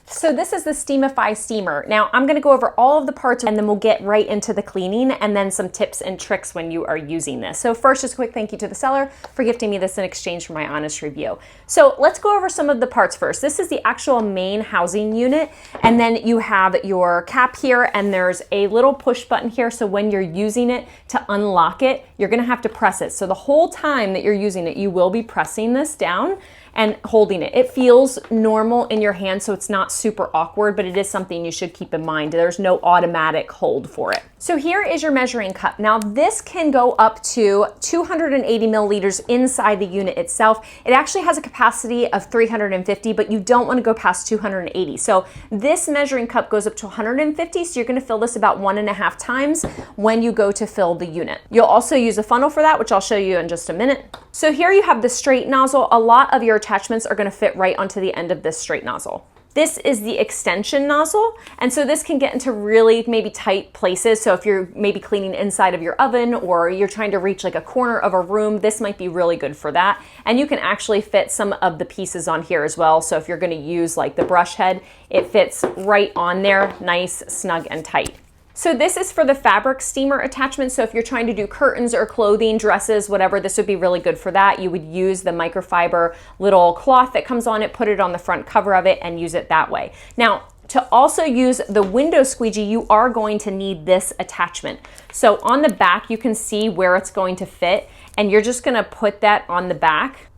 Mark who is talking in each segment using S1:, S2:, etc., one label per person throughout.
S1: So this is the Steamify steamer. Now I'm gonna go over all of the parts and then we'll get right into the cleaning and then some tips and tricks when you are using this. So first, just a quick thank you to the seller for gifting me this in exchange for my honest review. So let's go over some of the parts first. This is the actual main housing unit, and then you have your cap here, and there's a little push button here. So when you're using it to unlock it, you're gonna have to press it. So the whole time that you're using it, you will be pressing this down and holding it. It feels normal in your hand, so it's not super awkward, but it is something you should keep in mind. There's no automatic hold for it. So here is your measuring cup. Now this can go up to 280 milliliters inside the unit itself. It actually has a capacity of 350, but you don't want to go past 280. So this measuring cup goes up to 150, so you're gonna fill this about 1.5 times when you go to fill the unit. You'll also use a funnel for that, which I'll show you in just a minute. So here you have the straight nozzle. A lot of your attachments are gonna fit right onto the end of this straight nozzle. This is the extension nozzle, and so this can get into really maybe tight places. So if you're maybe cleaning inside of your oven or you're trying to reach like a corner of a room, this might be really good for that. And you can actually fit some of the pieces on here as well. So if you're gonna use like the brush head, it fits right on there, nice, snug, and tight. So this is for the fabric steamer attachment. So if you're trying to do curtains or clothing, dresses, whatever, this would be really good for that. You would use the microfiber little cloth that comes on it, put it on the front cover of it, and use it that way. Now, to also use the window squeegee, you are going to need this attachment. So on the back, you can see where it's going to fit, and you're just gonna put that on the back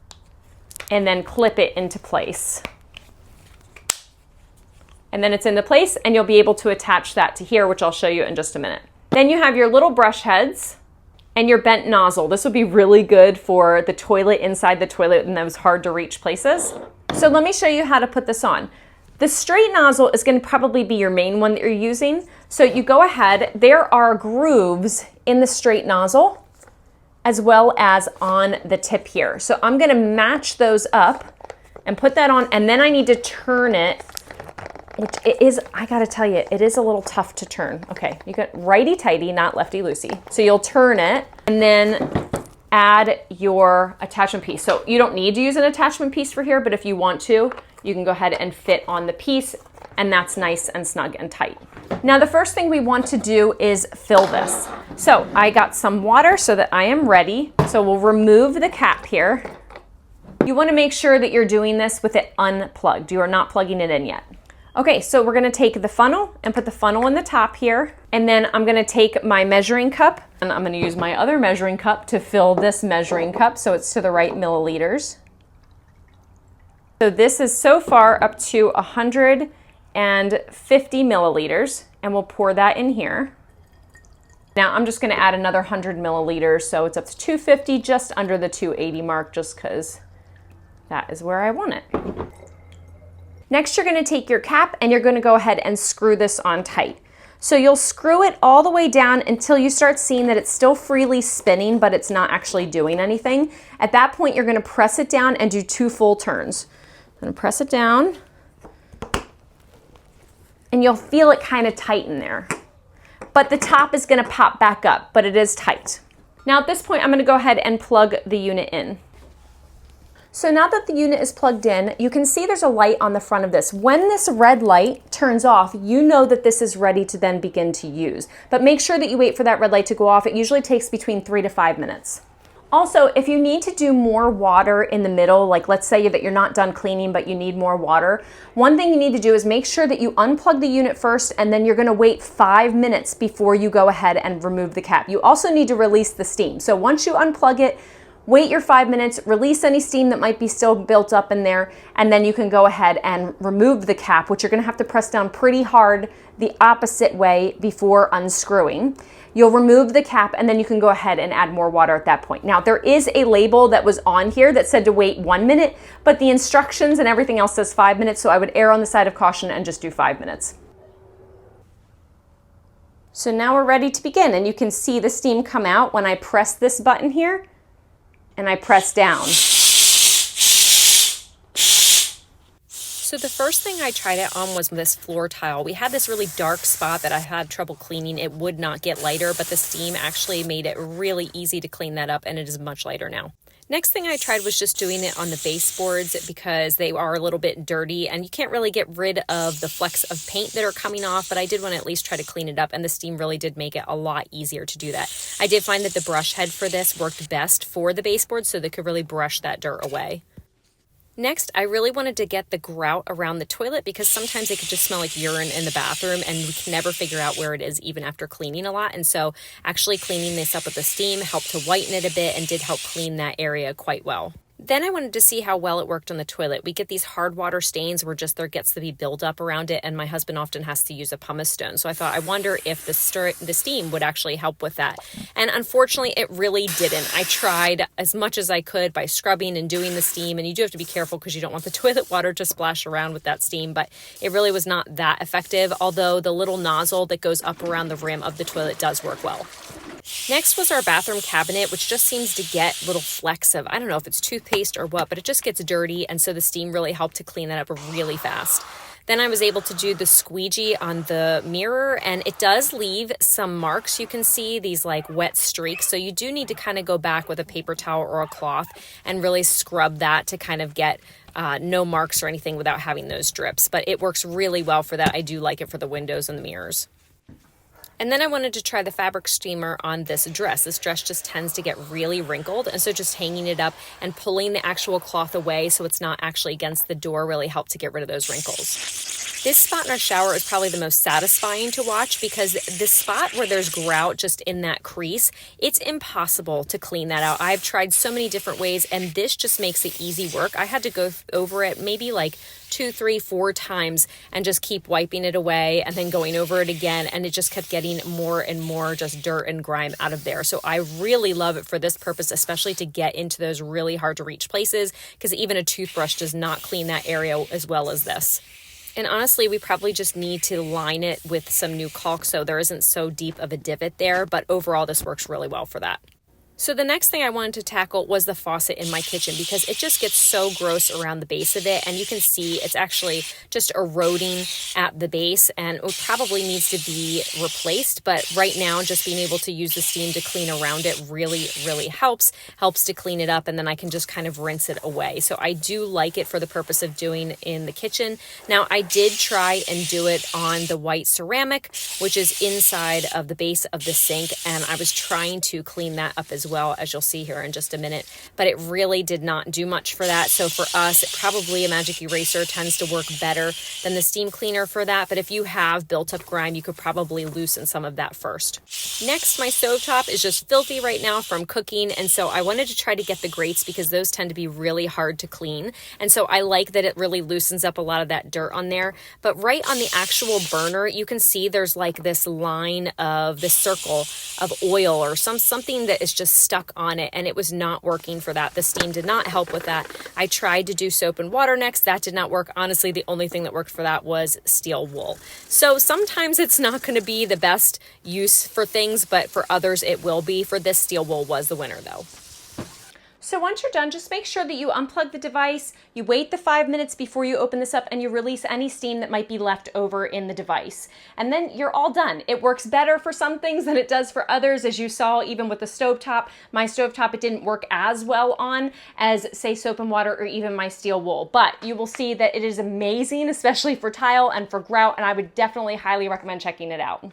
S1: and then clip it into place. And then it's into place, and you'll be able to attach that to here, which I'll show you in just a minute. Then you have your little brush heads and your bent nozzle. This would be really good for the toilet, inside the toilet, in those hard to reach places. So let me show you how to put this on. The straight nozzle is gonna probably be your main one that you're using. So you go ahead, there are grooves in the straight nozzle as well as on the tip here. So I'm gonna match those up and put that on, and then I need to turn it, which it is, I gotta tell you, it is a little tough to turn. Okay, you got righty-tighty, not lefty-loosey. So you'll turn it and then add your attachment piece. So you don't need to use an attachment piece for here, but if you want to, you can go ahead and fit on the piece, and that's nice and snug and tight. Now the first thing we want to do is fill this. So I got some water so that I am ready. So we'll remove the cap here. You wanna make sure that you're doing this with it unplugged. You are not plugging it in yet. Okay, so we're gonna take the funnel and put the funnel in the top here, and then I'm gonna take my measuring cup, and I'm gonna use my other measuring cup to fill this measuring cup so it's to the right milliliters. So this is so far up to 150 milliliters, and we'll pour that in here. Now I'm just gonna add another 100 milliliters, so it's up to 250, just under the 280 mark, just because that is where I want it. Next, you're gonna take your cap and you're gonna go ahead and screw this on tight. So you'll screw it all the way down until you start seeing that it's still freely spinning, but it's not actually doing anything. At that point, you're gonna press it down and do 2 full turns. I'm gonna press it down, and you'll feel it kind of tighten there. But the top is gonna pop back up, but it is tight. Now at this point, I'm gonna go ahead and plug the unit in. So now that the unit is plugged in, you can see there's a light on the front of this. When this red light turns off, you know that this is ready to then begin to use. But make sure that you wait for that red light to go off. It usually takes between 3 to 5 minutes. Also, if you need to do more water in the middle, like let's say that you're not done cleaning but you need more water, one thing you need to do is make sure that you unplug the unit first, and then you're gonna wait 5 minutes before you go ahead and remove the cap. You also need to release the steam. So once you unplug it, wait your 5 minutes, release any steam that might be still built up in there, and then you can go ahead and remove the cap, which you're gonna have to press down pretty hard the opposite way before unscrewing. You'll remove the cap, and then you can go ahead and add more water at that point. Now, there is a label that was on here that said to wait 1 minute, but the instructions and everything else says 5 minutes, so I would err on the side of caution and just do 5 minutes. So now we're ready to begin, and you can see the steam come out when I press this button here, and I press down.
S2: So the first thing I tried it on was this floor tile. We had this really dark spot that I had trouble cleaning. It would not get lighter, but the steam actually made it really easy to clean that up, and it is much lighter now. Next thing I tried was just doing it on the baseboards because they are a little bit dirty and you can't really get rid of the flecks of paint that are coming off, but I did want to at least try to clean it up, and the steam really did make it a lot easier to do that. I did find that the brush head for this worked best for the baseboards so they could really brush that dirt away. Next, I really wanted to get the grout around the toilet because sometimes it could just smell like urine in the bathroom and we can never figure out where it is even after cleaning a lot. And so actually cleaning this up with the steam helped to whiten it a bit and did help clean that area quite well. Then I wanted to see how well it worked on the toilet. We get these hard water stains where just there gets to be buildup around it, and my husband often has to use a pumice stone. So I thought, I wonder if the steam would actually help with that. And unfortunately, it really didn't. I tried as much as I could by scrubbing and doing the steam, and you do have to be careful because you don't want the toilet water to splash around with that steam, but it really was not that effective, although the little nozzle that goes up around the rim of the toilet does work well. Next was our bathroom cabinet, which just seems to get little flecks of, I don't know if it's toothpaste or what, but it just gets dirty. And so the steam really helped to clean that up really fast. Then I was able to do the squeegee on the mirror, and it does leave some marks. You can see these like wet streaks. So you do need to kind of go back with a paper towel or a cloth and really scrub that to kind of get no marks or anything without having those drips. But it works really well for that. I do like it for the windows and the mirrors. And then I wanted to try the fabric steamer on this dress. This dress just tends to get really wrinkled. And so just hanging it up and pulling the actual cloth away so it's not actually against the door really helped to get rid of those wrinkles. This spot in our shower is probably the most satisfying to watch because this spot where there's grout just in that crease, it's impossible to clean that out. I've tried so many different ways, and this just makes it easy work. I had to go over it maybe like 2, 3, 4 times and just keep wiping it away and then going over it again, and it just kept getting more and more just dirt and grime out of there. So I really love it for this purpose, especially to get into those really hard to reach places, because even a toothbrush does not clean that area as well as this. And honestly, we probably just need to line it with some new caulk so there isn't so deep of a divot there, but overall this works really well for that. So the next thing I wanted to tackle was the faucet in my kitchen because it just gets so gross around the base of it, and you can see it's actually just eroding at the base and it probably needs to be replaced. But right now, just being able to use the steam to clean around it really helps to clean it up, and then I can just kind of rinse it away. So I do like it for the purpose of doing in the kitchen. Now I did try and do it on the white ceramic, which is inside of the base of the sink, and I was trying to clean that up as well, as you'll see here in just a minute, but it really did not do much for that. So for us, probably a magic eraser tends to work better than the steam cleaner for that, but if you have built up grime, you could probably loosen some of that first. Next, my stovetop is just filthy right now from cooking, and so I wanted to try to get the grates because those tend to be really hard to clean, and so I like that it really loosens up a lot of that dirt on there. But right on the actual burner, you can see there's like this line of this circle of oil or something that is just stuck on it, and it was not working for that. The steam did not help with that. I tried to do soap and water next. That did not work. Honestly, the only thing that worked for that was steel wool. So sometimes it's not going to be the best use for things, but for others it will be. For this, steel wool was the winner though.
S1: So once you're done, just make sure that you unplug the device, you wait the 5 minutes before you open this up, and you release any steam that might be left over in the device. And then you're all done. It works better for some things than it does for others. As you saw, even with the stovetop, my stovetop, it didn't work as well on as, say, soap and water or even my steel wool. But you will see that it is amazing, especially for tile and for grout, and I would definitely highly recommend checking it out.